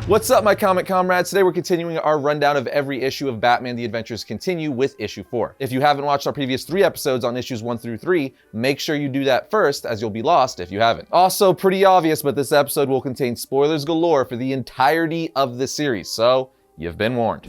What's up, my comic comrades? Today we're continuing our rundown of every issue of Batman The Adventures Continue with issue 4. If you haven't watched our previous 3 episodes on issues 1 through 3, make sure you do that first, as you'll be lost if you haven't. Also, pretty obvious, but this episode will contain spoilers galore for the entirety of the series, so you've been warned.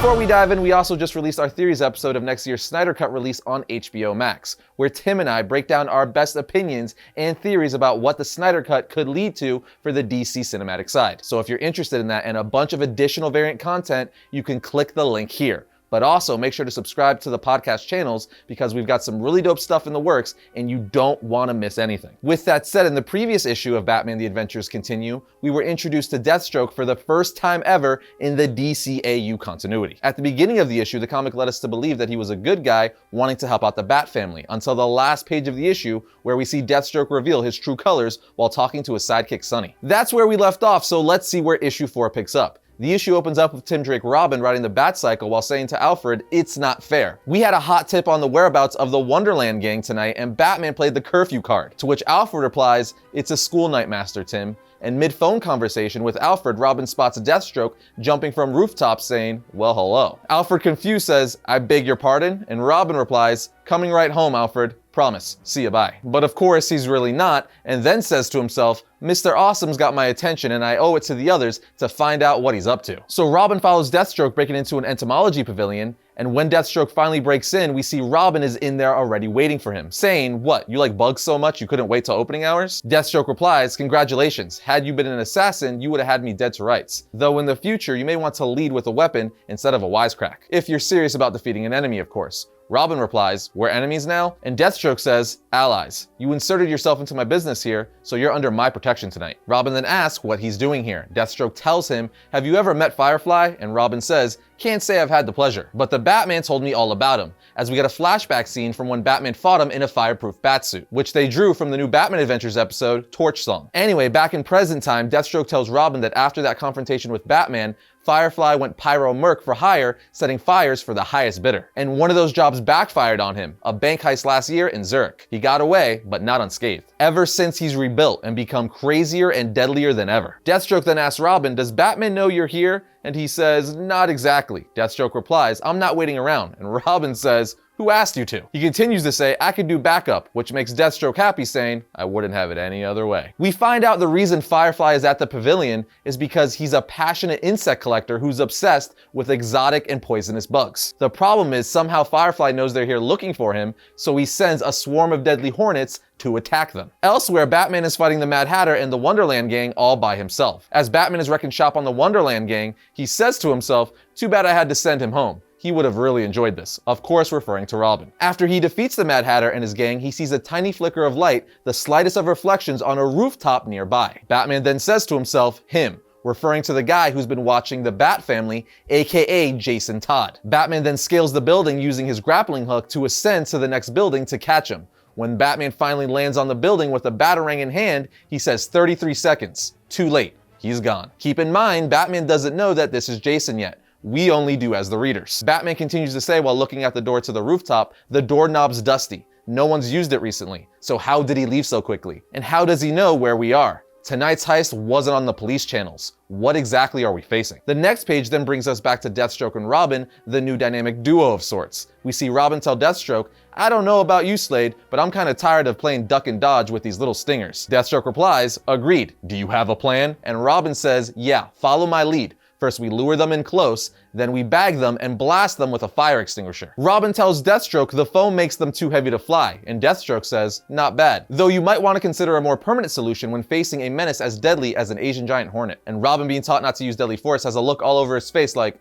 Before we dive in, we also just released our theories episode of next year's Snyder Cut release on HBO Max, where Tim and I break down our best opinions and theories about what the Snyder Cut could lead to for the DC cinematic side. So if you're interested in that and a bunch of additional variant content, you can click the link here. But also make sure to subscribe to the podcast channels because we've got some really dope stuff in the works and you don't want to miss anything. With that said, in the previous issue of Batman The Adventures Continue, we were introduced to Deathstroke for the first time ever in the DCAU continuity. At the beginning of the issue, the comic led us to believe that he was a good guy wanting to help out the Bat family, until the last page of the issue where we see Deathstroke reveal his true colors while talking to his sidekick Sonny. That's where we left off, so let's see where issue 4 picks up. The issue opens up with Tim Drake Robin riding the Batcycle while saying to Alfred, "It's not fair." We had a hot tip on the whereabouts of the Wonderland gang tonight and Batman played the curfew card, to which Alfred replies, "It's a school night, Master Tim." And mid-phone conversation with Alfred, Robin spots Deathstroke jumping from rooftops saying, "Well, hello." Alfred confused says, "I beg your pardon?" And Robin replies, "Coming right home, Alfred. Promise. See ya, bye." But of course he's really not, and then says to himself, "Mr. Awesome's got my attention and I owe it to the others to find out what he's up to." So Robin follows Deathstroke breaking into an entomology pavilion, and when Deathstroke finally breaks in, we see Robin is in there already waiting for him, saying, "What, you like bugs so much you couldn't wait till opening hours?" Deathstroke replies, "Congratulations. Had you been an assassin, you would have had me dead to rights. Though in the future, you may want to lead with a weapon instead of a wisecrack. If you're serious about defeating an enemy, of course." Robin replies, "We're enemies now?" And Deathstroke says, "Allies. You inserted yourself into my business here, so you're under my protection tonight." Robin then asks what he's doing here. Deathstroke tells him, "Have you ever met Firefly?" And Robin says, "Can't say I've had the pleasure, but the Batman told me all about him," as we get a flashback scene from when Batman fought him in a fireproof batsuit, which they drew from the new Batman Adventures episode, Torch Song. Anyway, back in present time, Deathstroke tells Robin that after that confrontation with Batman, Firefly went pyro merc for hire, setting fires for the highest bidder. And one of those jobs backfired on him, a bank heist last year in Zurich. He got away, but not unscathed. Ever since, he's rebuilt and become crazier and deadlier than ever. Deathstroke then asks Robin, "Does Batman know you're here?" And he says, "Not exactly." Deathstroke replies, "I'm not waiting around." And Robin says, "Who asked you to?" He continues to say, "I could do backup," which makes Deathstroke happy, saying, "I wouldn't have it any other way." We find out the reason Firefly is at the pavilion is because he's a passionate insect collector who's obsessed with exotic and poisonous bugs. The problem is somehow Firefly knows they're here looking for him, so he sends a swarm of deadly hornets to attack them. Elsewhere, Batman is fighting the Mad Hatter and the Wonderland gang all by himself. As Batman is wrecking shop on the Wonderland gang, he says to himself, "Too bad I had to send him home. He would have really enjoyed this," of course referring to Robin. After he defeats the Mad Hatter and his gang, he sees a tiny flicker of light, the slightest of reflections on a rooftop nearby. Batman then says to himself, "Him," referring to the guy who's been watching the Bat family, aka Jason Todd. Batman then scales the building using his grappling hook to ascend to the next building to catch him. When Batman finally lands on the building with a batarang in hand, he says 33 seconds. Too late. He's gone. Keep in mind, Batman doesn't know that this is Jason yet. We only do as the readers. Batman continues to say while looking at the door to the rooftop, "The doorknob's dusty. No one's used it recently. So how did he leave so quickly? And how does he know where we are? Tonight's heist wasn't on the police channels. What exactly are we facing?" The next page then brings us back to Deathstroke and Robin, the new dynamic duo of sorts. We see Robin tell Deathstroke, "I don't know about you, Slade, but I'm kind of tired of playing duck and dodge with these little stingers." Deathstroke replies, "Agreed. Do you have a plan?" And Robin says, "Yeah, follow my lead. First we lure them in close, then we bag them and blast them with a fire extinguisher." Robin tells Deathstroke the foam makes them too heavy to fly, and Deathstroke says, "Not bad. Though you might want to consider a more permanent solution when facing a menace as deadly as an Asian giant hornet." And Robin, being taught not to use deadly force, has a look all over his face like,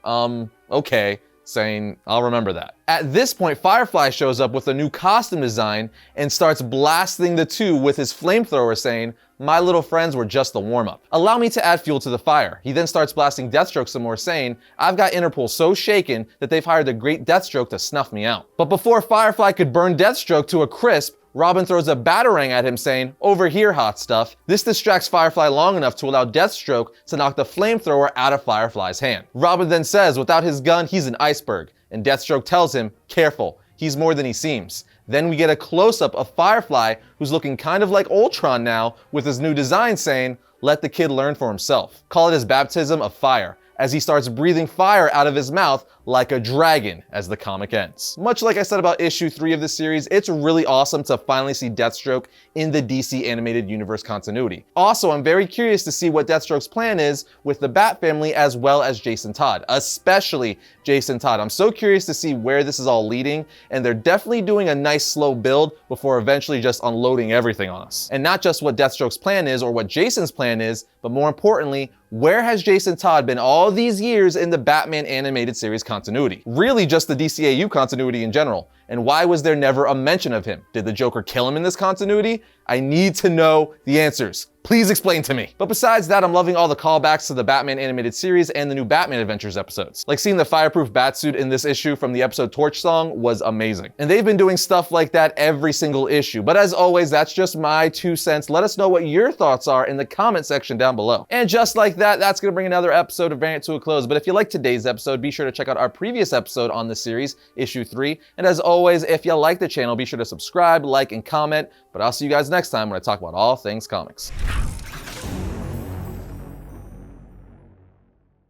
okay, saying, "I'll remember that." At this point, Firefly shows up with a new costume design and starts blasting the two with his flamethrower, saying, "My little friends were just the warm-up. Allow me to add fuel to the fire." He then starts blasting Deathstroke some more, saying, "I've got Interpol so shaken that they've hired the great Deathstroke to snuff me out." But before Firefly could burn Deathstroke to a crisp, Robin throws a batarang at him saying, "Over here, hot stuff." This distracts Firefly long enough to allow Deathstroke to knock the flamethrower out of Firefly's hand. Robin then says without his gun, he's an iceberg, and Deathstroke tells him, "Careful, he's more than he seems." Then we get a close-up of Firefly, who's looking kind of like Ultron now, with his new design saying, "Let the kid learn for himself." Call it his baptism of fire, as he starts breathing fire out of his mouth like a dragon as the comic ends. Much like I said about issue 3 of the series, it's really awesome to finally see Deathstroke in the DC animated universe continuity. Also, I'm very curious to see what Deathstroke's plan is with the Bat family as well as Jason Todd, especially Jason Todd. I'm so curious to see where this is all leading, and they're definitely doing a nice slow build before eventually just unloading everything on us. And not just what Deathstroke's plan is or what Jason's plan is, but more importantly, where has Jason Todd been all these years in the Batman animated series continuity? Really just the DCAU continuity in general. And why was there never a mention of him? Did the Joker kill him in this continuity? I need to know the answers. Please explain to me. But besides that, I'm loving all the callbacks to the Batman animated series and the new Batman Adventures episodes. Like seeing the fireproof batsuit in this issue from the episode Torch Song was amazing. And they've been doing stuff like that every single issue. But as always, that's just my 2 cents. Let us know what your thoughts are in the comment section down below. And just like that, that's gonna bring another episode of Variant to a close. But if you liked today's episode, be sure to check out our previous episode on the series, issue 3. And as always, if you like the channel, be sure to subscribe, like, and comment. But I'll see you guys next time when I talk about all things comics.